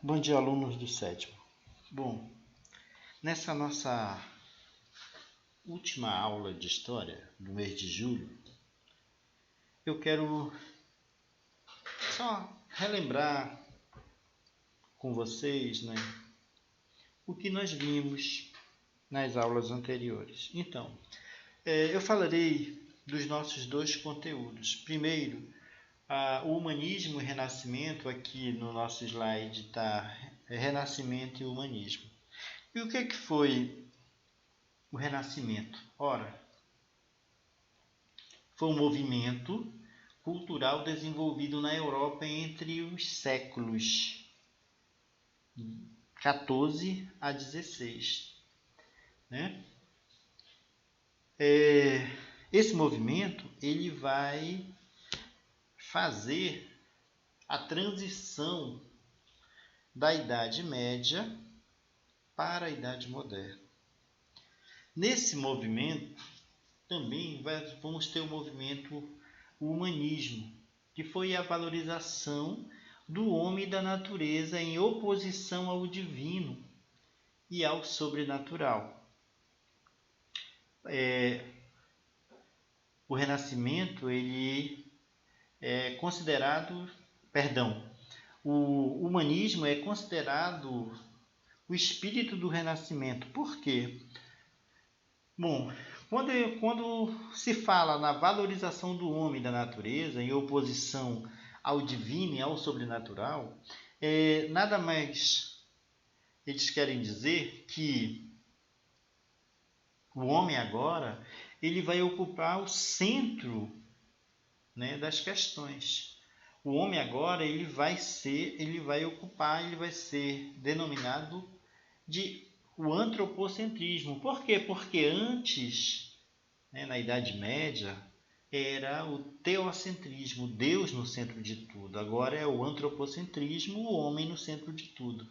Bom dia, alunos do sétimo. Bom, nessa nossa última aula de história do mês de julho, eu quero só relembrar com vocês, o que nós vimos nas aulas anteriores. Então, eu falarei dos nossos dois conteúdos. Primeiro, o humanismo e o renascimento. Aqui no nosso slide está renascimento e humanismo. E o que foi o renascimento? Ora, foi um movimento cultural desenvolvido na Europa entre os séculos 14 a 16. Esse movimento ele vai fazer a transição da Idade Média para a Idade Moderna. Nesse movimento também vamos ter o movimento humanismo, que foi a valorização do homem e da natureza em oposição ao divino e ao sobrenatural. O Renascimento ele é considerado, o humanismo é considerado o espírito do Renascimento. Por quê? Bom, quando se fala na valorização do homem e da natureza em oposição ao divino e ao sobrenatural, nada mais eles querem dizer que o homem agora ele vai ocupar o centro, das questões. O homem agora ele vai ser denominado de o antropocentrismo. Por quê? Porque antes, na Idade Média, era o teocentrismo, Deus no centro de tudo. Agora é o antropocentrismo, o homem no centro de tudo.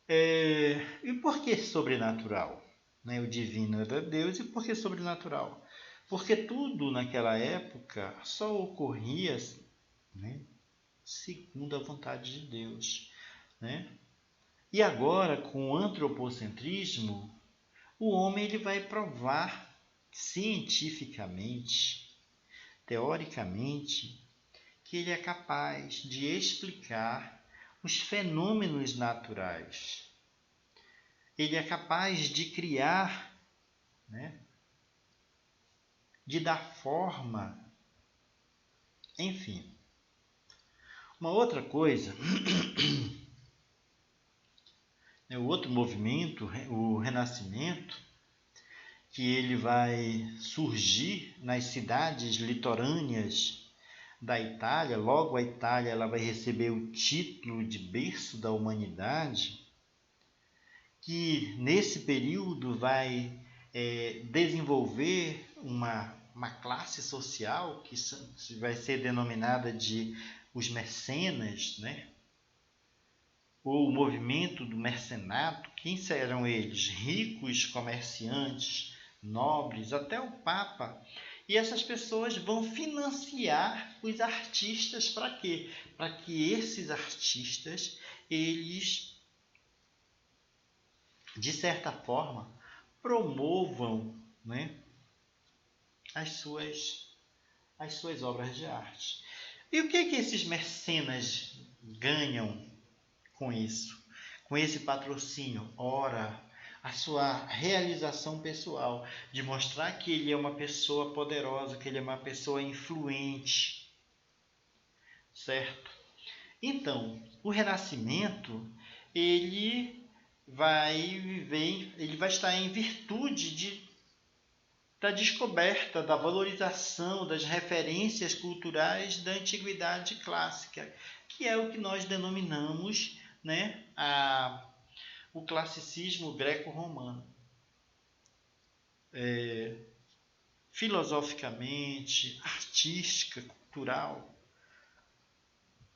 E por que sobrenatural? O divino era Deus, e por que sobrenatural? Porque tudo naquela época só ocorria segundo a vontade de Deus. E agora, com o antropocentrismo, o homem ele vai provar cientificamente, teoricamente, que ele é capaz de explicar os fenômenos naturais. Ele é capaz de criar, de dar forma, enfim. Uma outra coisa, o outro movimento, o Renascimento, que ele vai surgir nas cidades litorâneas da Itália. Logo a Itália ela vai receber o título de berço da humanidade, que nesse período vai desenvolver uma classe social que vai ser denominada de os mecenas, ou o movimento do mercenato. Quem serão eles? Ricos, comerciantes, nobres, até o Papa. E essas pessoas vão financiar os artistas para quê? Para que esses artistas, eles, de certa forma, promovam, as suas obras de arte. E o que esses mecenas ganham com isso? Com esse patrocínio? Ora, a sua realização pessoal, de mostrar que ele é uma pessoa poderosa, que ele é uma pessoa influente, certo? Então, o Renascimento, ele vai estar em virtude da descoberta, da valorização das referências culturais da antiguidade clássica, que é o que nós denominamos, o classicismo greco-romano. Filosoficamente, artística, cultural.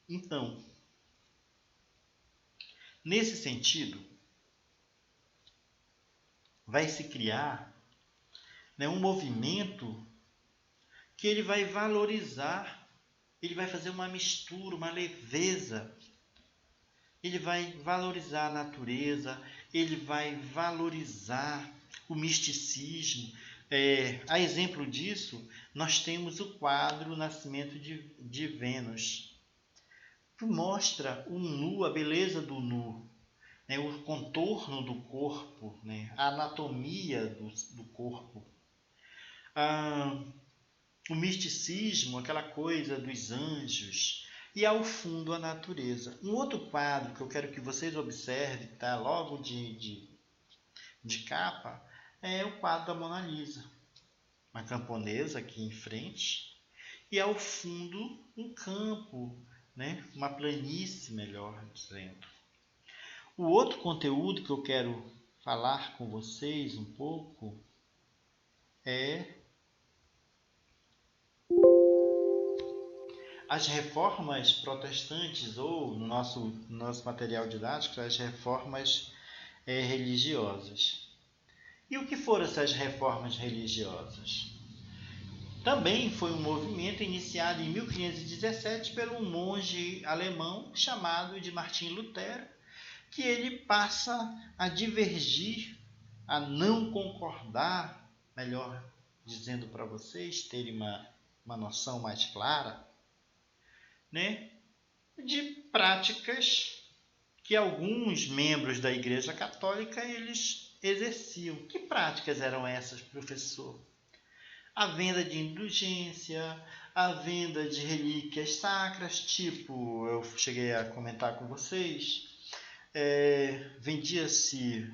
Então, nesse sentido, vai se criar um movimento que ele vai valorizar, ele vai fazer uma mistura, uma leveza ele vai valorizar a natureza, ele vai valorizar o misticismo. A exemplo disso, nós temos o quadro Nascimento de Vênus, que mostra o nu, a beleza do nu, né, o contorno do corpo, né, a anatomia do corpo. O misticismo, aquela coisa dos anjos, e ao fundo a natureza. Um outro quadro que eu quero que vocês observem, tá, logo de capa, é o quadro da Mona Lisa. Uma camponesa aqui em frente, e ao fundo um campo, né, uma planície, melhor dizendo. O outro conteúdo que eu quero falar com vocês um pouco é as reformas protestantes, ou no nosso material didático, as reformas religiosas. E o que foram essas reformas religiosas? Também foi um movimento iniciado em 1517 por um monge alemão chamado de Martim Lutero, que ele passa a divergir, a não concordar, melhor dizendo para vocês terem uma noção mais clara, né, de práticas que alguns membros da Igreja Católica eles exerciam. Que práticas eram essas, professor? A venda de indulgência, a venda de relíquias sacras, tipo, eu cheguei a comentar com vocês, vendia-se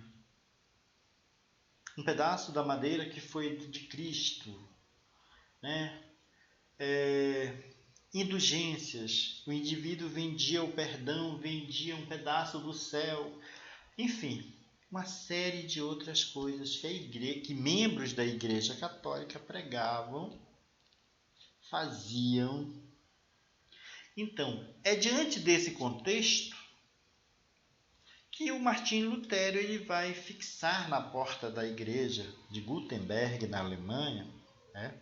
um pedaço da madeira que foi de Cristo, né? Indulgências, o indivíduo vendia o perdão, vendia um pedaço do céu, enfim, uma série de outras coisas que membros da Igreja Católica pregavam, faziam. Então, é diante desse contexto que o Martim Lutero ele vai fixar na porta da igreja de Gutenberg, na Alemanha, né,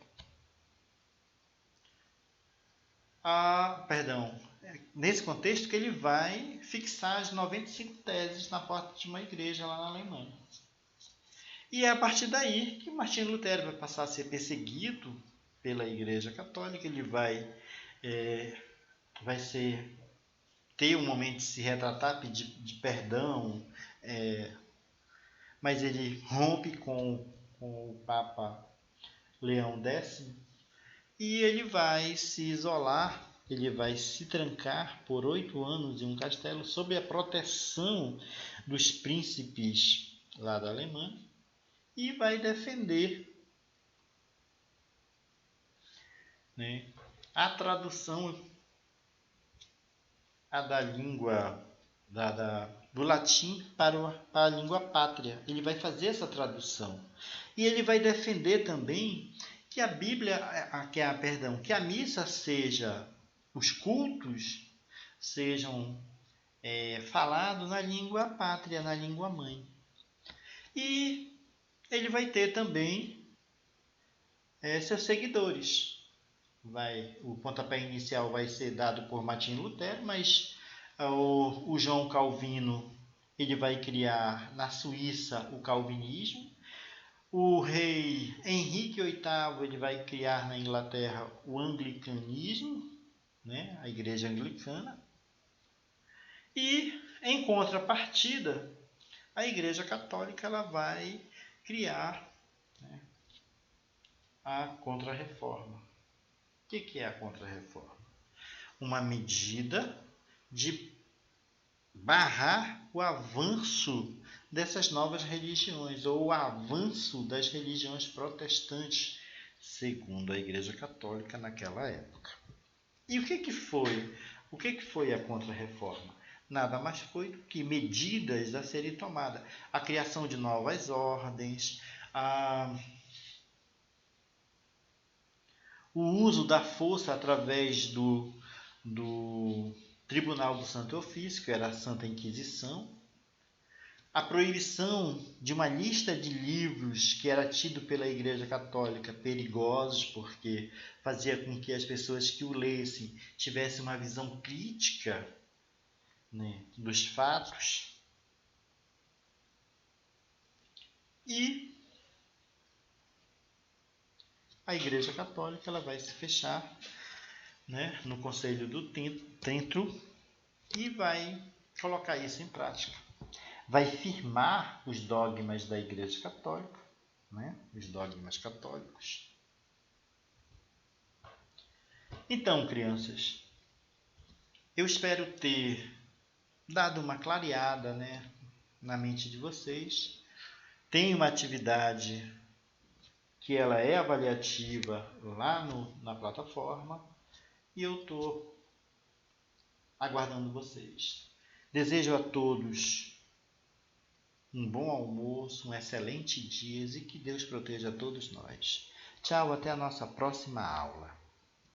nesse contexto que ele vai fixar as 95 teses na porta de uma igreja lá na Alemanha. E é a partir daí que Martim Lutero vai passar a ser perseguido pela Igreja Católica, ele vai ter um momento de se retratar, pedir de perdão, mas ele rompe com o Papa Leão X e ele vai se isolar, ele vai se trancar por 8 anos em um castelo sob a proteção dos príncipes lá da Alemanha e vai defender, né, a tradução da língua do latim para a língua pátria. Ele vai fazer essa tradução. E ele vai defender também que a Bíblia, que a missa seja, os cultos sejam falados na língua pátria, na língua mãe. E ele vai ter também seus seguidores. O pontapé inicial vai ser dado por Martim Lutero, mas o João Calvino ele vai criar na Suíça o calvinismo. O rei Henrique VIII ele vai criar na Inglaterra o anglicanismo, né, a igreja anglicana. E, em contrapartida, a Igreja Católica ela vai criar, né, a Contra-Reforma. O que é a Contra-Reforma? Uma medida de barrar o avanço dessas novas religiões, ou o avanço das religiões protestantes, segundo a Igreja Católica naquela época. E o que foi? O que foi a Contra-Reforma? Nada mais foi do que medidas a serem tomadas. A criação de novas ordens, o uso da força através do Tribunal do Santo Ofício, que era a Santa Inquisição, a proibição de uma lista de livros que era tido pela Igreja Católica perigosos, porque fazia com que as pessoas que o lessem tivessem uma visão crítica né, dos fatos. E a Igreja Católica ela vai se fechar, né, no Conselho do Trento e vai colocar isso em prática. Vai firmar os dogmas da Igreja Católica, né, os dogmas católicos. Então, crianças, eu espero ter dado uma clareada, né, na mente de vocês. Tem uma atividade que ela é avaliativa lá na plataforma e eu estou aguardando vocês. Desejo a todos um bom almoço, um excelente dia e que Deus proteja a todos nós. Tchau, até a nossa próxima aula.